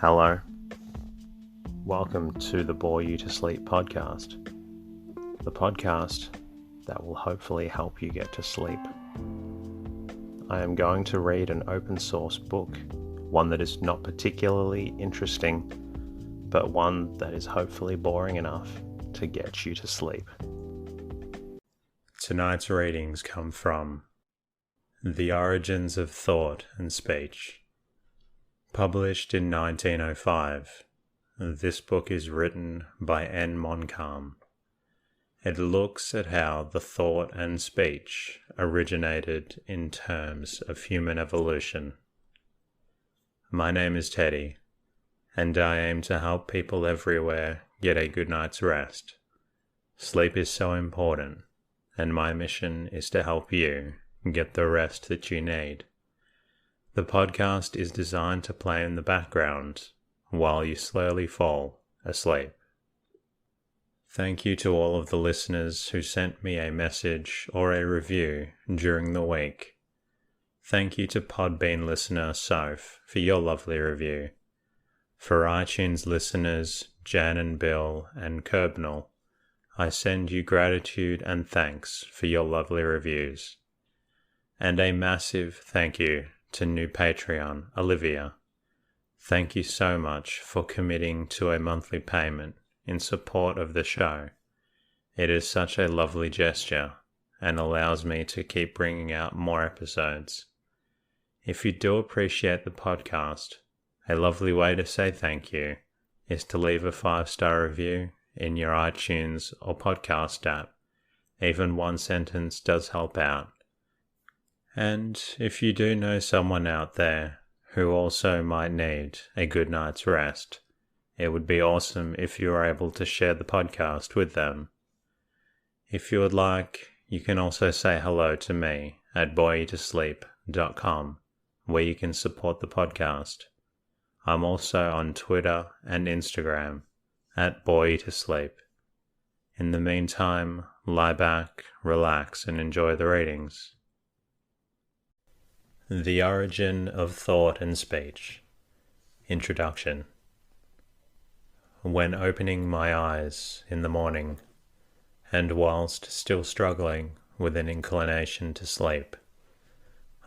Hello. Welcome to the Bore You to Sleep podcast. The podcast that will hopefully help you get to sleep. I am going to read an open source book, one that is not particularly interesting, but one that is hopefully boring enough to get you to sleep. Tonight's readings come from The Origins of Thought and Speech. Published in 1905, this book is written by N. Montcalm. It looks at how the thought and speech originated in terms of human evolution. My name is Teddy, and I aim to help people everywhere get a good night's rest. Sleep is so important, and my mission is to help you get the rest that you need. The podcast is designed to play in the background while you slowly fall asleep. Thank you to all of the listeners who sent me a message or a review during the week. Thank you to Podbean listener Soph for your lovely review. For iTunes listeners Jan and Bill and Kerbnell, I send you gratitude and thanks for your lovely reviews. And a massive thank you to new Patreon, Olivia. Thank you so much for committing to a monthly payment in support of the show. It is such a lovely gesture and allows me to keep bringing out more episodes. If you do appreciate the podcast, a lovely way to say thank you is to leave a 5-star review in your iTunes or podcast app. Even one sentence does help out. And if you do know someone out there who also might need a good night's rest, it would be awesome if you were able to share the podcast with them. If you would like, you can also say hello to me at boreyoutosleep.com, where you can support the podcast. I'm also on Twitter and Instagram at boreyoutosleep. In the meantime, lie back, relax, and enjoy the readings. The Origin of Thought and Speech. Introduction. When opening my eyes in the morning, and whilst still struggling with an inclination to sleep,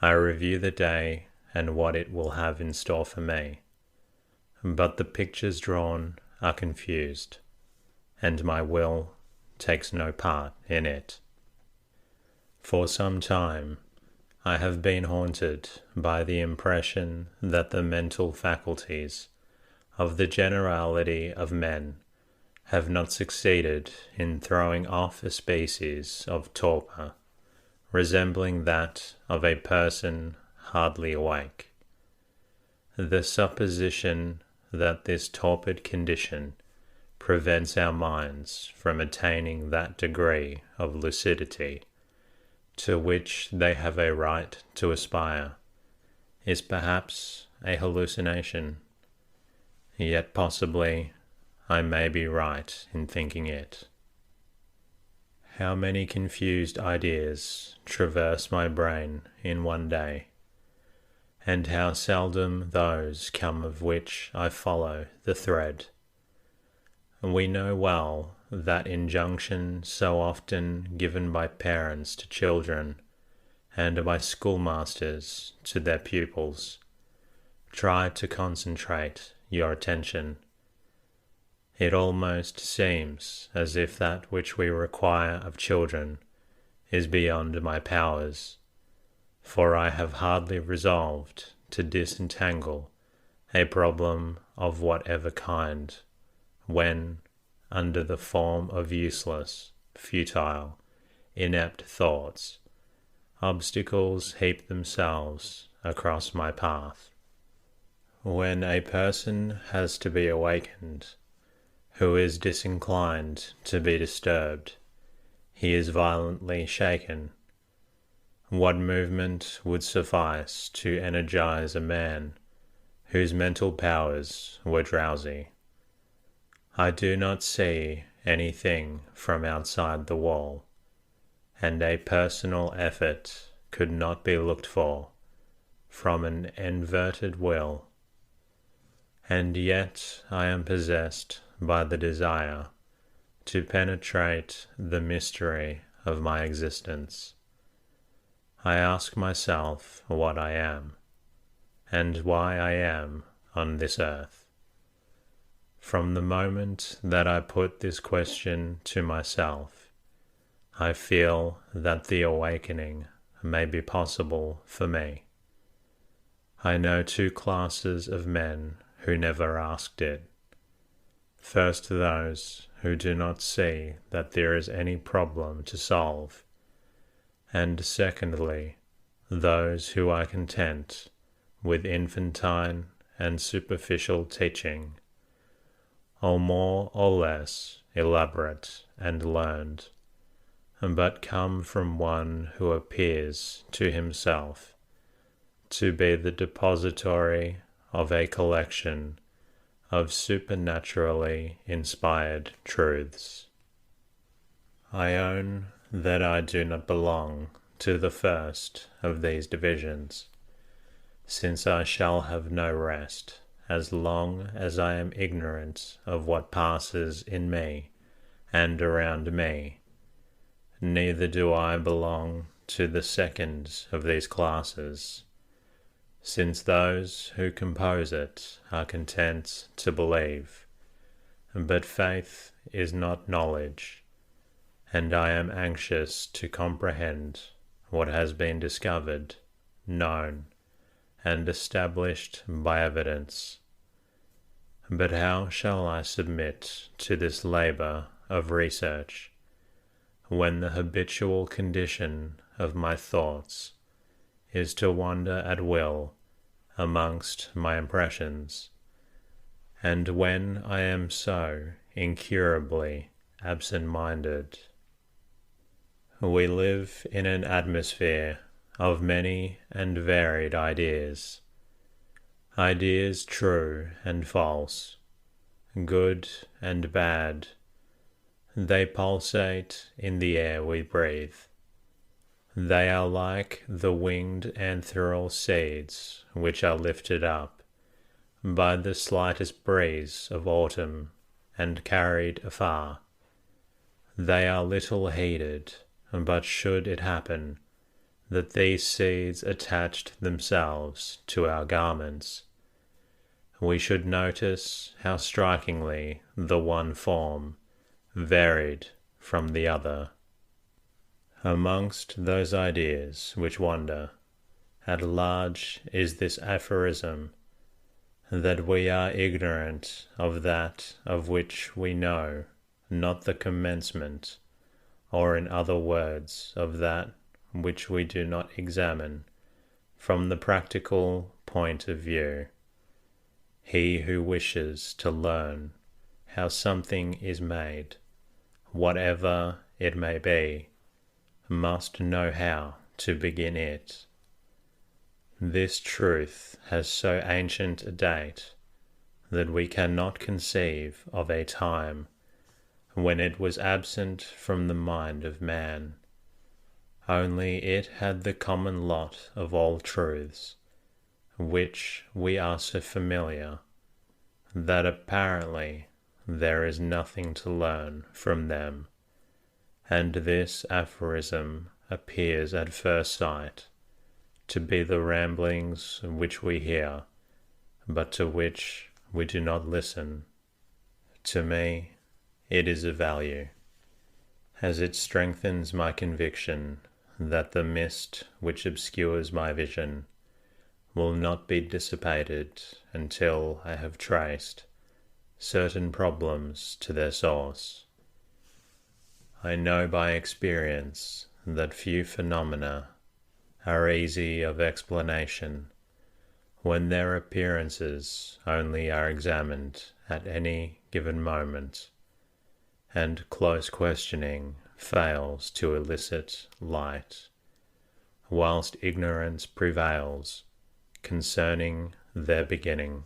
I review the day and what it will have in store for me. But the pictures drawn are confused, and my will takes no part in it. For some time, I have been haunted by the impression that the mental faculties of the generality of men have not succeeded in throwing off a species of torpor, resembling that of a person hardly awake. The supposition that this torpid condition prevents our minds from attaining that degree of lucidity to which they have a right to aspire is perhaps a hallucination, yet possibly I may be right in thinking it. How many confused ideas traverse my brain in one day, and how seldom those come of which I follow the thread. We know well that injunction so often given by parents to children and by schoolmasters to their pupils. Try to concentrate your attention. It almost seems as if that which we require of children is beyond my powers, for I have hardly resolved to disentangle a problem of whatever kind, when, under the form of useless, futile, inept thoughts, obstacles heap themselves across my path. When a person has to be awakened, who is disinclined to be disturbed, he is violently shaken. What movement would suffice to energize a man whose mental powers were drowsy? I do not see anything from outside the wall, and a personal effort could not be looked for from an inverted will. and yet I am possessed by the desire to penetrate the mystery of my existence. I ask myself what I am, and why I am on this earth. From the moment that I put this question to myself, I feel that the awakening may be possible for me. I know two classes of men who never asked it. First, those who do not see that there is any problem to solve, and secondly, those who are content with infantine and superficial teaching, or more or less elaborate and learned, but come from one who appears to himself to be the depository of a collection of supernaturally inspired truths. I own that I do not belong to the first of these divisions, since I shall have no rest as long as I am ignorant of what passes in me and around me. Neither do I belong to the second of these classes, since those who compose it are content to believe. But faith is not knowledge, and I am anxious to comprehend what has been discovered, known, and established by evidence. But how shall I submit to this labor of research, when the habitual condition of my thoughts is to wander at will amongst my impressions, and when I am so incurably absent-minded? We live in an atmosphere of many and varied ideas, ideas true and false, good and bad. They pulsate in the air we breathe. They are like the winged ethereal seeds which are lifted up by the slightest breeze of autumn and carried afar. They are little heeded, but should it happen that these seeds attached themselves to our garments, we should notice how strikingly the one form varied from the other. Amongst those ideas which wander, at large is this aphorism, that we are ignorant of that of which we know not the commencement, or in other words, of that which we do not examine from the practical point of view. He who wishes to learn how something is made, whatever it may be, must know how to begin it. This truth has so ancient a date that we cannot conceive of a time when it was absent from the mind of man. Only it had the common lot of all truths, which we are so familiar, that apparently there is nothing to learn from them, and this aphorism appears at first sight to be the ramblings which we hear, but to which we do not listen. To me, it is of value, as it strengthens my conviction that the mist which obscures my vision will not be dissipated until I have traced certain problems to their source. I know by experience that few phenomena are easy of explanation when their appearances only are examined at any given moment, and close questioning fails to elicit light, whilst ignorance prevails concerning their beginning.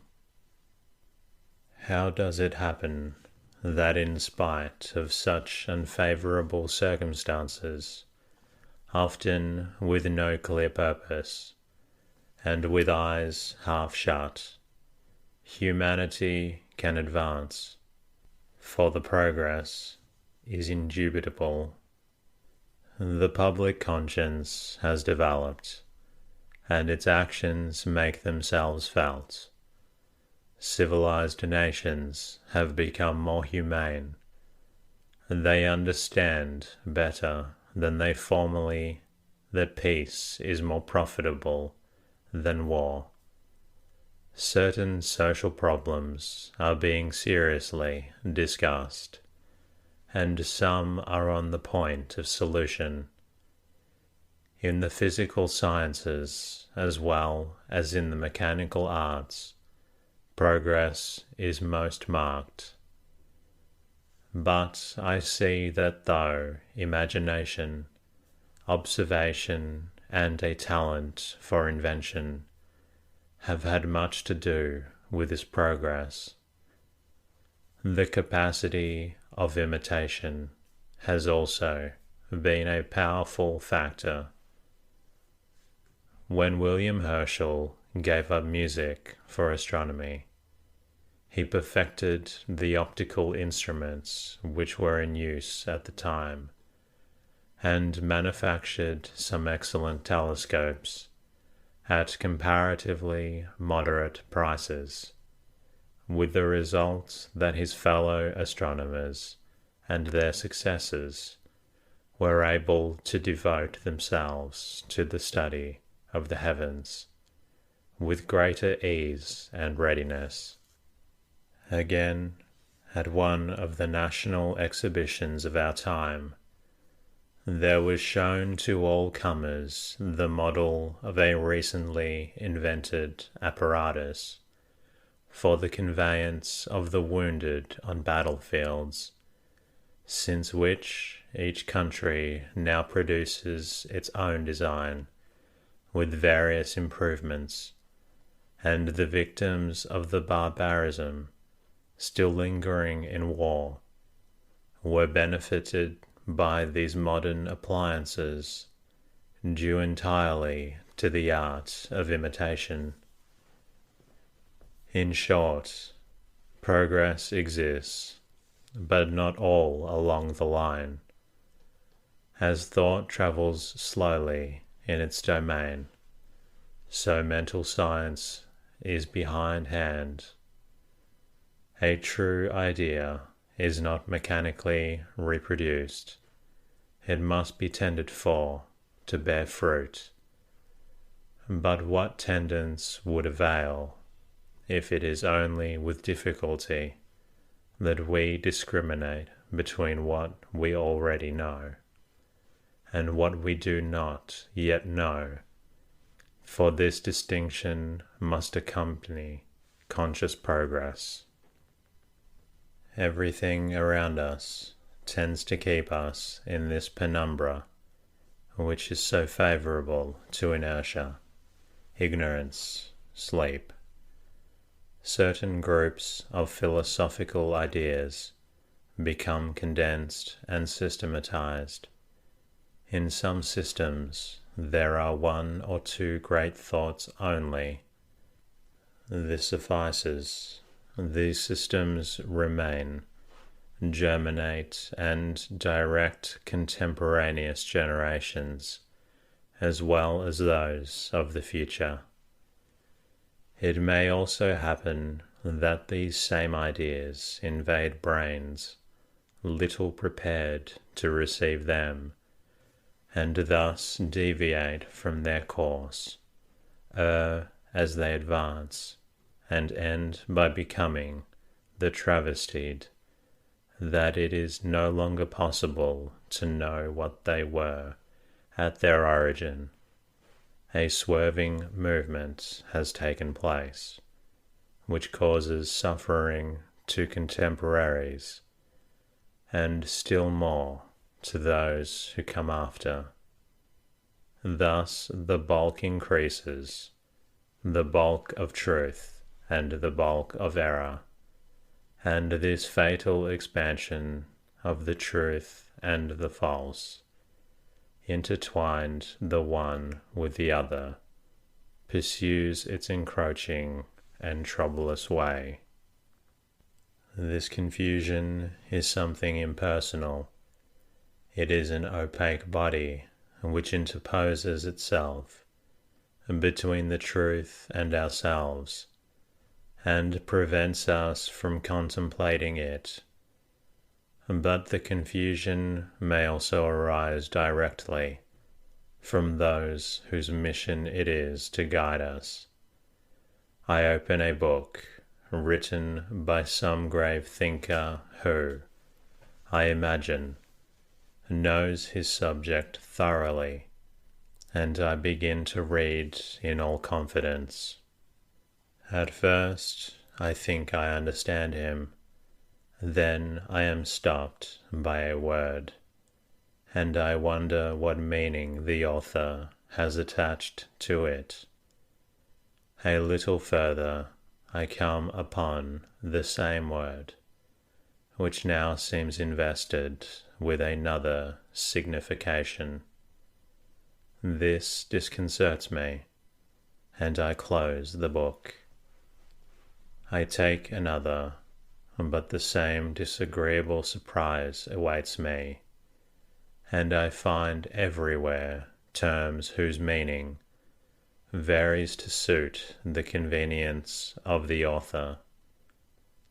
How does it happen that in spite of such unfavourable circumstances, often with no clear purpose, and with eyes half shut, humanity can advance, for the progress is indubitable. The public conscience has developed, and its actions make themselves felt. Civilized nations have become more humane. They understand better than they formerly that peace is more profitable than war. Certain social problems are being seriously discussed, and some are on the point of solution. In the physical sciences, as well as in the mechanical arts, progress is most marked. But I see that though imagination, observation, and a talent for invention have had much to do with this progress, the capacity of imitation has also been a powerful factor. When William Herschel gave up music for astronomy, he perfected the optical instruments which were in use at the time, and manufactured some excellent telescopes at comparatively moderate prices, with the result that his fellow astronomers and their successors were able to devote themselves to the study of the heavens with greater ease and readiness. Again, at one of the national exhibitions of our time, there was shown to all comers the model of a recently invented apparatus for the conveyance of the wounded on battlefields, since which each country now produces its own design, with various improvements, and the victims of the barbarism still lingering in war were benefited by these modern appliances, due entirely to the art of imitation. In short, progress exists, but not all along the line. As thought travels slowly in its domain, so mental science is behindhand. A true idea is not mechanically reproduced. It must be tended for to bear fruit. But what tendance would avail if it is only with difficulty that we discriminate between what we already know and what we do not yet know? For this distinction must accompany conscious progress. Everything around us tends to keep us in this penumbra, which is so favorable to inertia, ignorance, sleep. Certain groups of philosophical ideas become condensed and systematized. In some systems, there are one or two great thoughts only. This suffices. These systems remain, germinate, and direct contemporaneous generations, as well as those of the future. It may also happen that these same ideas invade brains, little prepared to receive them, and thus deviate from their course, as they advance, and end by becoming the travestied, that it is no longer possible to know what they were at their origin. A swerving movement has taken place, which causes suffering to contemporaries, and still more to those who come after. Thus the bulk increases, the bulk of truth and the bulk of error, and this fatal expansion of the truth and the false, intertwined the one with the other, pursues its encroaching and troublous way. This confusion is something impersonal. It is an opaque body which interposes itself between the truth and ourselves, and prevents us from contemplating it. But the confusion may also arise directly from those whose mission it is to guide us. I open a book written by some grave thinker who, I imagine, knows his subject thoroughly, and I begin to read in all confidence. At first, I think I understand him. Then I am stopped by a word, and I wonder what meaning the author has attached to it. A little further, I come upon the same word, which now seems invested with another signification. This disconcerts me, and I close the book. I take another, but the same disagreeable surprise awaits me, and I find everywhere terms whose meaning varies to suit the convenience of the author,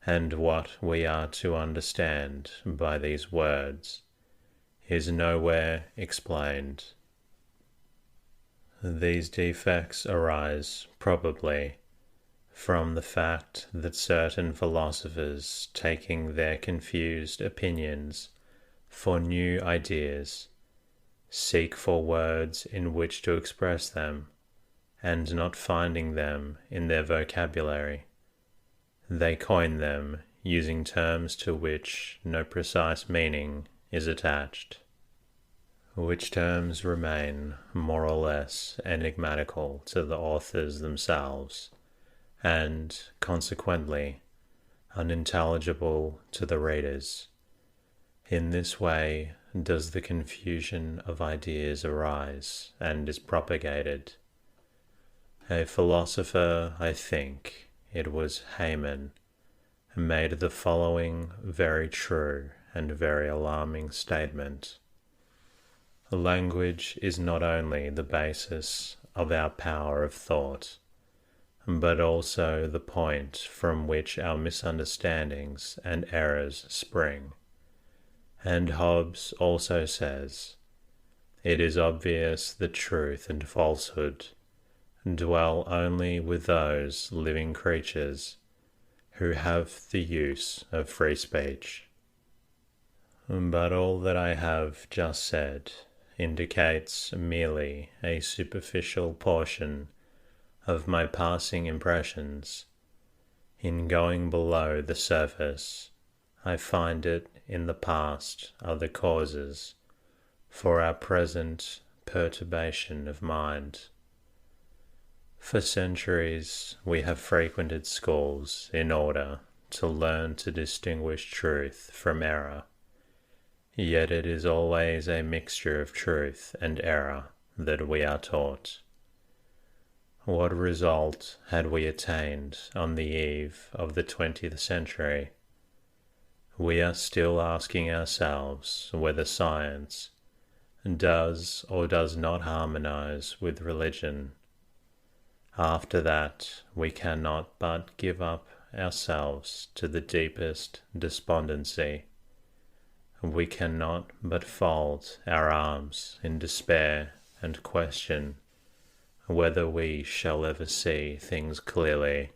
and what we are to understand by these words is nowhere explained. These defects arise, probably, from the fact that certain philosophers, taking their confused opinions for new ideas, seek for words in which to express them, and not finding them in their vocabulary, they coin them using terms to which no precise meaning is attached, which terms remain more or less enigmatical to the authors themselves, and, consequently, unintelligible to the readers. In this way does the confusion of ideas arise and is propagated. A philosopher, I think it was Haman, made the following very true and very alarming statement. Language is not only the basis of our power of thought, but also the point from which our misunderstandings and errors spring. And Hobbes also says, it is obvious that truth and falsehood dwell only with those living creatures who have the use of free speech. But all that I have just said indicates merely a superficial portion of my passing impressions. In going below the surface, I find it in the past are the causes for our present perturbation of mind. For centuries we have frequented schools in order to learn to distinguish truth from error, yet it is always a mixture of truth and error that we are taught. What result had we attained on the eve of the 20th century? We are still asking ourselves whether science does or does not harmonize with religion. After that, we cannot but give up ourselves to the deepest despondency. We cannot but fold our arms in despair and question whether we shall ever see things clearly.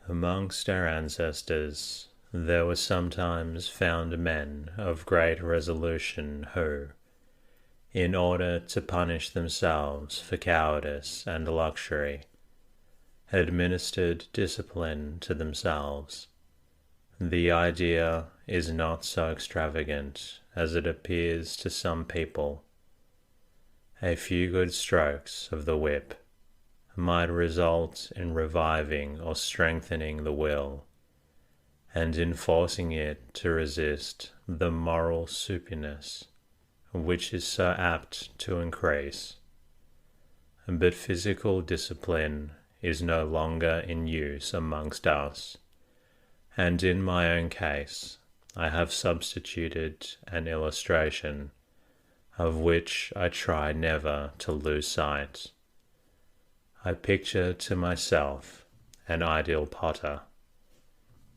Amongst our ancestors, there were sometimes found men of great resolution who, in order to punish themselves for cowardice and luxury, administered discipline to themselves. The idea is not so extravagant as it appears to some people. A few good strokes of the whip might result in reviving or strengthening the will, and in forcing it to resist the moral supiness which is so apt to increase. But physical discipline is no longer in use amongst us, and in my own case I have substituted an illustration of which I try never to lose sight. I picture to myself an ideal potter,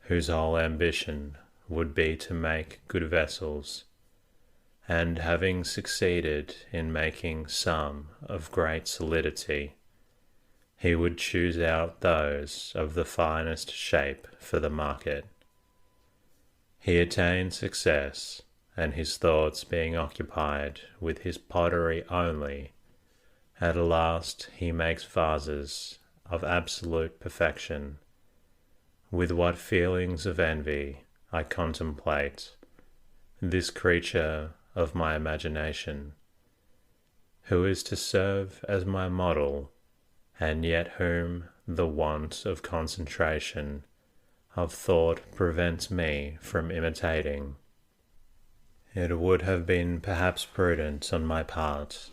whose whole ambition would be to make good vessels, and having succeeded in making some of great solidity, he would choose out those of the finest shape for the market. He attains success, and his thoughts being occupied with his pottery only, at last he makes vases of absolute perfection. With what feelings of envy I contemplate this creature of my imagination, who is to serve as my model, and yet whom the want of concentration of thought prevents me from imitating. It would have been perhaps prudent on my part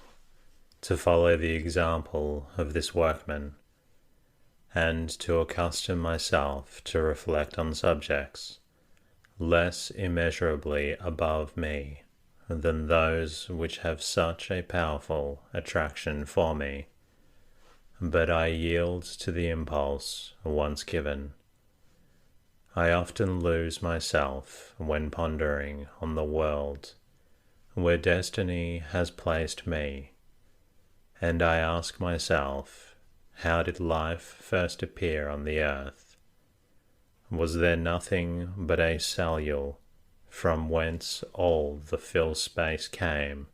to follow the example of this workman, and to accustom myself to reflect on subjects less immeasurably above me than those which have such a powerful attraction for me. But I yield to the impulse once given. I often lose myself when pondering on the world where destiny has placed me, and I ask myself, how did life first appear on the earth? Was there nothing but a cellule from whence all the fill space came?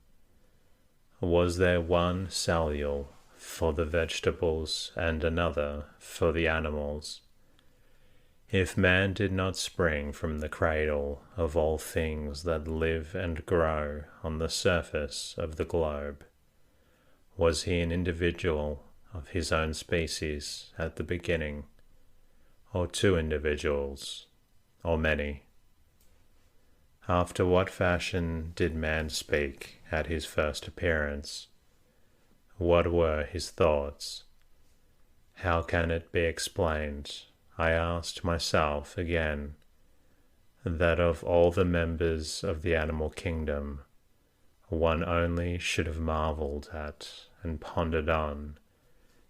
Was there one cellule for the vegetables and another for the animals? If man did not spring from the cradle of all things that live and grow on the surface of the globe, was he an individual of his own species at the beginning, or two individuals, or many? After what fashion did man speak at his first appearance? What were his thoughts? How can it be explained, I asked myself again, that of all the members of the animal kingdom, one only should have marvelled at and pondered on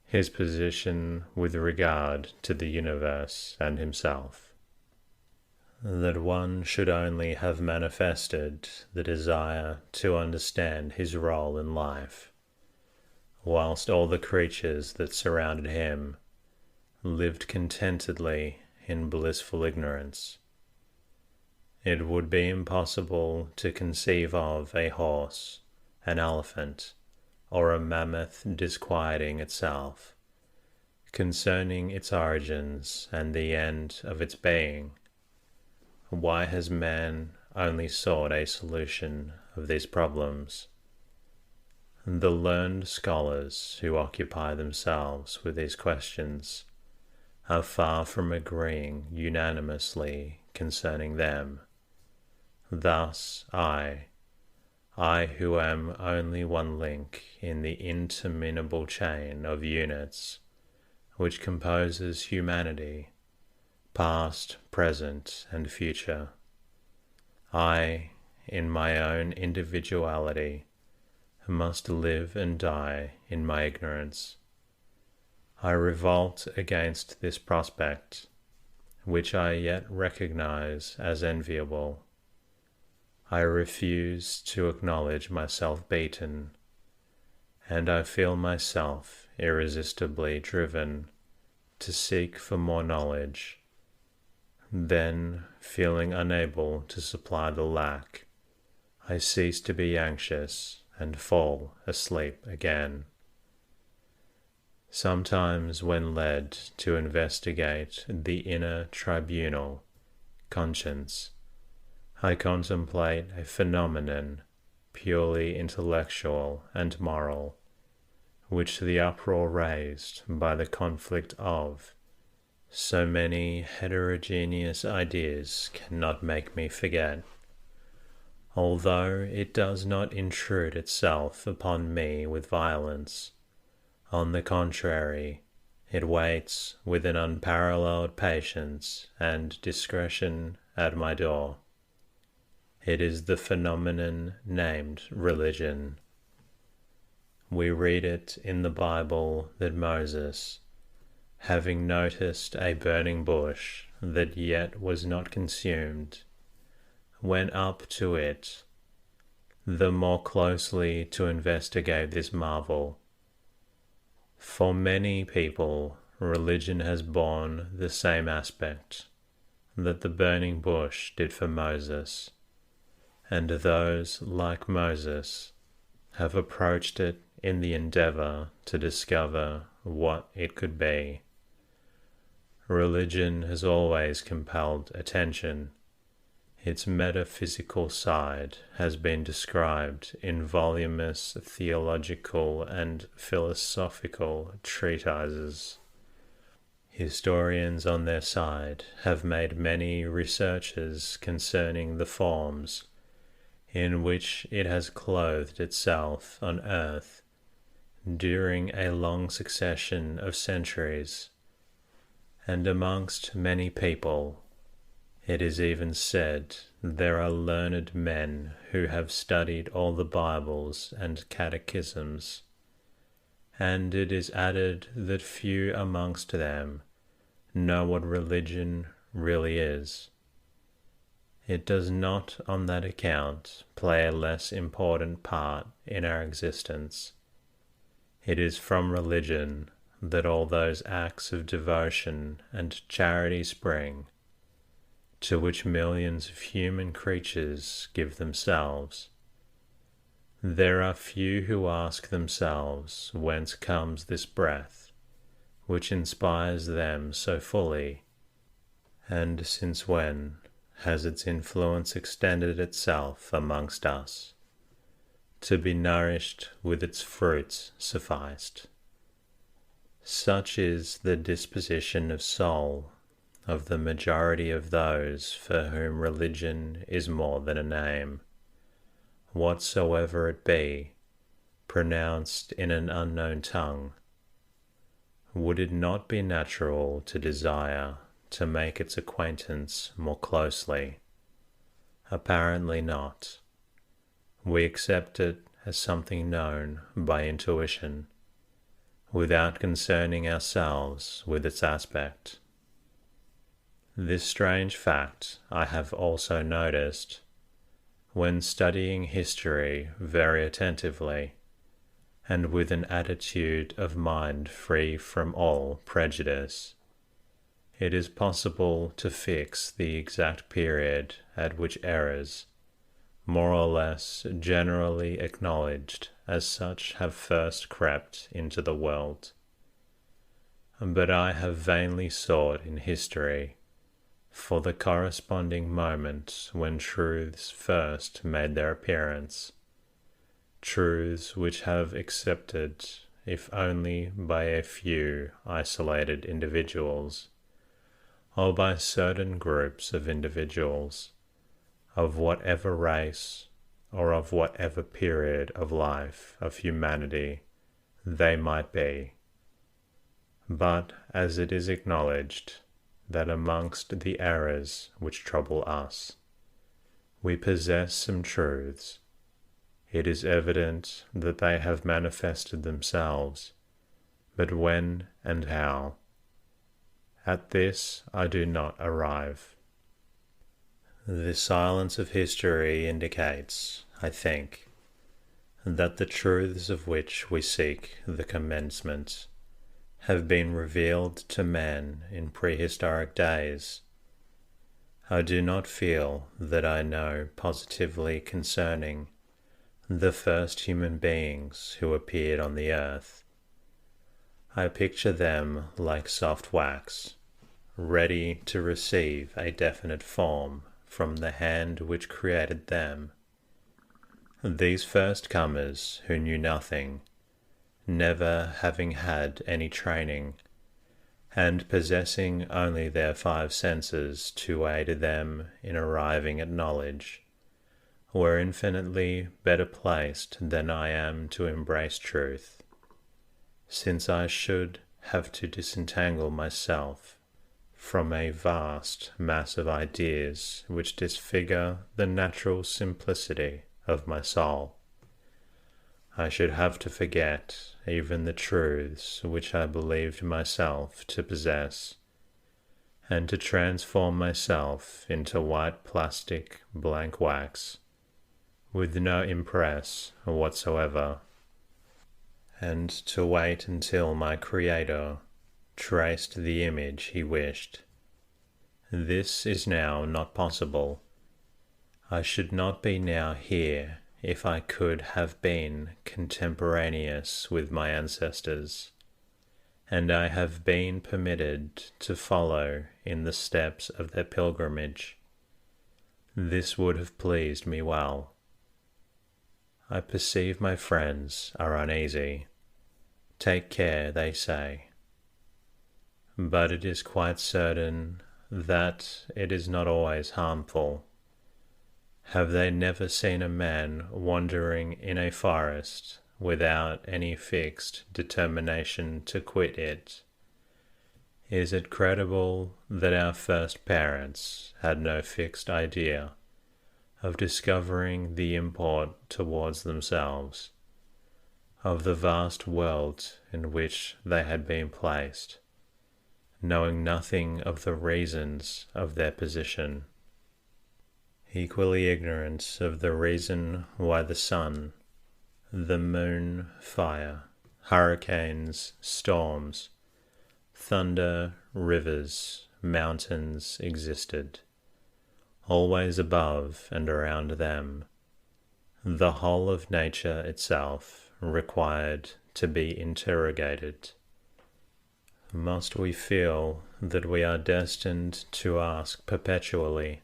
his position with regard to the universe and himself? That one should only have manifested the desire to understand his role in life, whilst all the creatures that surrounded him lived contentedly in blissful ignorance. It would be impossible to conceive of a horse, an elephant, or a mammoth disquieting itself concerning its origins and the end of its being. Why has man only sought a solution of these problems? The learned scholars who occupy themselves with these questions are far from agreeing unanimously concerning them. Thus I who am only one link in the interminable chain of units which composes humanity, past, present, and future, I, in my own individuality, must live and die in my ignorance. I revolt against this prospect, which I yet recognize as enviable. I refuse to acknowledge myself beaten, and I feel myself irresistibly driven to seek for more knowledge. Then, feeling unable to supply the lack, I cease to be anxious and fall asleep again. Sometimes, when led to investigate the inner tribunal, conscience, I contemplate a phenomenon purely intellectual and moral, which the uproar raised by the conflict of so many heterogeneous ideas cannot make me forget, although it does not intrude itself upon me with violence. On the contrary, It waits with an unparalleled patience and discretion at my door. It is the phenomenon named religion. We read it in the Bible that Moses, having noticed a burning bush that yet was not consumed, went up to it, the more closely to investigate this marvel. For many people, religion has borne the same aspect that the burning bush did for Moses, and those, like Moses, have approached it in the endeavor to discover what it could be. Religion has always compelled attention. Its metaphysical side has been described in voluminous theological and philosophical treatises. Historians on their side have made many researches concerning the forms in which it has clothed itself on earth during a long succession of centuries, and amongst many people it is even said there are learned men who have studied all the Bibles and catechisms, and it is added that few amongst them know what religion really is. It does not on that account play a less important part in our existence. It is from religion that all those acts of devotion and charity spring, to which millions of human creatures give themselves. There are few who ask themselves whence comes this breath, which inspires them so fully, and since when has its influence extended itself amongst us. To be nourished with its fruits sufficed. Such is the disposition of soul of the majority of those for whom religion is more than a name, whatsoever it be, pronounced in an unknown tongue. Would it not be natural to desire to make its acquaintance more closely? Apparently not. We accept it as something known by intuition, without concerning ourselves with its aspect. This strange fact I have also noticed when studying history very attentively, and with an attitude of mind free from all prejudice. It is possible to fix the exact period at which errors, more or less generally acknowledged as such, have first crept into the world. But I have vainly sought in history for the corresponding moment when truths first made their appearance, truths which have accepted, if only by a few isolated individuals, or by certain groups of individuals, of whatever race or of whatever period of life of humanity they might be. But as it is acknowledged that amongst the errors which trouble us, we possess some truths, it is evident that they have manifested themselves, but when and how? At this I do not arrive. The silence of history indicates, I think, that the truths of which we seek the commencement have been revealed to man in prehistoric days. I do not feel that I know positively concerning the first human beings who appeared on the earth. I picture them like soft wax, ready to receive a definite form from the hand which created them. These first comers who knew nothing, never having had any training, and possessing only their 5 senses to aid them in arriving at knowledge, were infinitely better placed than I am to embrace truth, since I should have to disentangle myself from a vast mass of ideas which disfigure the natural simplicity of my soul. I should have to forget even the truths which I believed myself to possess, and to transform myself into white plastic blank wax, with no impress whatsoever, and to wait until my Creator traced the image he wished. This is now not possible. I should not be now here if I could have been contemporaneous with my ancestors, and I have been permitted to follow in the steps of their pilgrimage. This would have pleased me well. I perceive my friends are uneasy. Take care, they say. But it is quite certain that it is not always harmful. Have they never seen a man wandering in a forest without any fixed determination to quit it? Is it credible that our first parents had no fixed idea of discovering the import towards themselves of the vast world in which they had been placed, knowing nothing of the reasons of their position? Equally ignorant of the reason why the sun, the moon, fire, hurricanes, storms, thunder, rivers, mountains existed, always above and around them. The whole of nature itself required to be interrogated. Must we feel that we are destined to ask perpetually,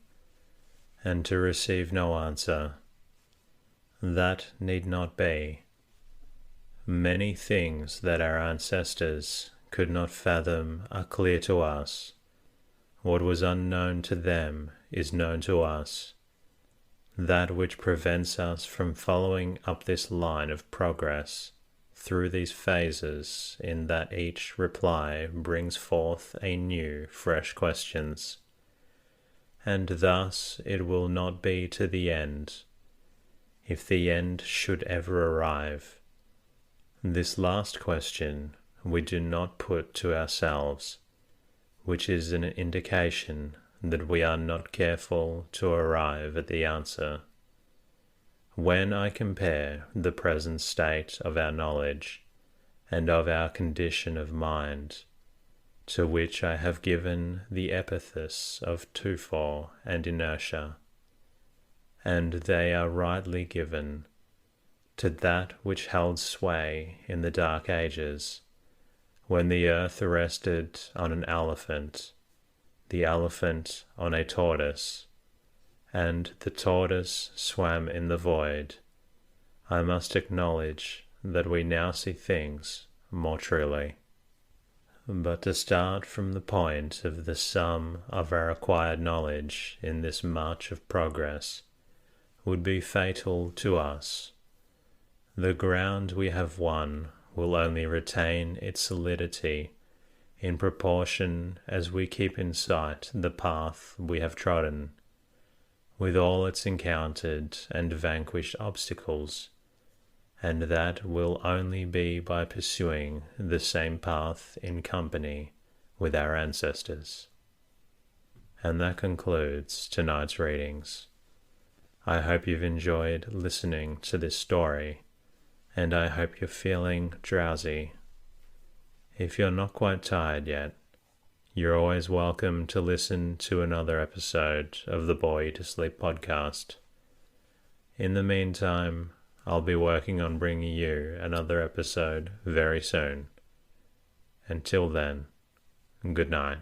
and to receive no answer? That need not be. Many things that our ancestors could not fathom are clear to us. What was unknown to them is known to us. That which prevents us from following up this line of progress through these phases, in that each reply brings forth a new, fresh questions, and thus it will not be to the end, if the end should ever arrive. This last question we do not put to ourselves, which is an indication that we are not careful to arrive at the answer. When I compare the present state of our knowledge and of our condition of mind, to which I have given the epithets of torpor and inertia, and they are rightly given, to that which held sway in the dark ages, when the earth rested on an elephant, the elephant on a tortoise, and the tortoise swam in the void, I must acknowledge that we now see things more truly. But to start from the point of the sum of our acquired knowledge in this march of progress would be fatal to us. The ground we have won will only retain its solidity in proportion as we keep in sight the path we have trodden, with all its encountered and vanquished obstacles, and that will only be by pursuing the same path in company with our ancestors. And that concludes tonight's readings. I hope you've enjoyed listening to this story, and I hope you're feeling drowsy. If you're not quite tired yet, you're always welcome to listen to another episode of the Bore You to Sleep podcast. In the meantime, I'll be working on bringing you another episode very soon. Until then, good night.